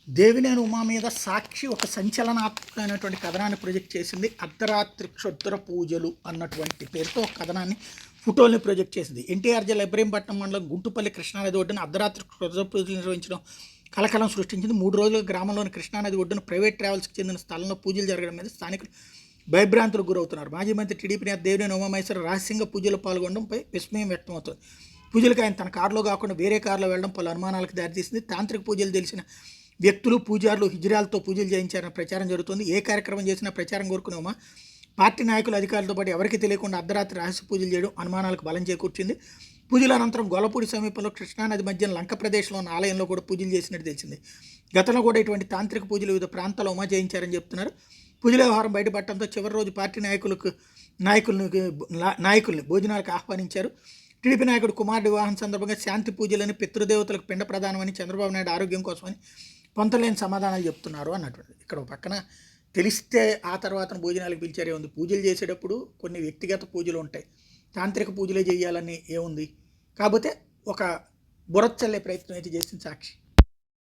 దేవినేని ఉమా మీద సాక్షి ఒక సంచలనాత్మకమైనటువంటి కథనాన్ని ప్రొజెక్ట్ చేసింది. అర్ధరాత్రి క్షుద్ర పూజలు అన్నటువంటి పేరుతో ఒక కథనాన్ని ఫోటోల్ని ప్రొజెక్ట్ చేసింది. ఎన్టీఆర్ జిల్లా ఇబ్రహీంపట్నం మండలం గుంటుపల్లి కృష్ణానది ఒడ్డున అర్ధరాత్రి క్షుద్ర పూజలు నిర్వహించడం కలకలం సృష్టించింది. 3 రోజులుగా గ్రామంలోని కృష్ణానది ఒడ్డున ప్రైవేట్ ట్రావెల్స్కి చెందిన స్థలంలో పూజలు జరగడం మీద స్థానికులు భయభ్రాంతులకు గురవుతున్నారు. మాజీ మంత్రి టీడీపీ నేత దేవినేని ఉమామహేశ్వర రహస్యంగా పూజలు పాల్గొనడంపై విస్మయం వ్యక్తమవుతుంది. పూజలకు ఆయన తన కారులో కాకుండా వేరే కారులో వెళ్ళడం పలు అనుమానాలకు దారితీసింది. తాంత్రిక పూజలు తెలిసిన వ్యక్తులు పూజారులు హిజ్రాలతో పూజలు చేయించారన్న ప్రచారం జరుగుతుంది. ఏ కార్యక్రమం చేసినా ప్రచారం కోరుకునే ఉమా పార్టీ నాయకులు అధికారులతో పాటు ఎవరికి తెలియకుండా అర్ధరాత్రి రహస్య పూజలు చేయడం అనుమానాలకు బలం చేకూర్చింది. పూజల అనంతరం గొల్లపూడి సమీపంలో కృష్ణానది మధ్యన లంక ప్రదేశంలో ఉన్న ఆలయంలో కూడా పూజలు చేసినట్టు తెలిసింది. గతంలో కూడా ఇటువంటి తాంత్రిక పూజలు వివిధ ప్రాంతాల్లో ఉమా చేయించారని చెప్తున్నారు. పూజల వ్యవహారం బయటపడటంతో చివరి రోజు పార్టీ నాయకుల్ని భోజనాలకు ఆహ్వానించారు. టీడీపీ నాయకుడు కుమారుడి వివాహం సందర్భంగా శాంతి పూజలని పితృదేవతలకు పిండ ప్రదానమని చంద్రబాబు నాయుడు ఆరోగ్యం కోసమని పొంతలేని సమాధానాలు చెప్తున్నారు అన్నటువంటి. ఇక్కడ ఒక పక్కన తెలిస్తే ఆ తర్వాత భోజనాలకు పిలిచారే ఉంది. పూజలు చేసేటప్పుడు కొన్ని వ్యక్తిగత పూజలు ఉంటాయి, తాంత్రిక పూజలే చేయాలని ఏముంది. కాకపోతే ఒక బురద చల్లే ప్రయత్నం అయితే చేసింది సాక్షి.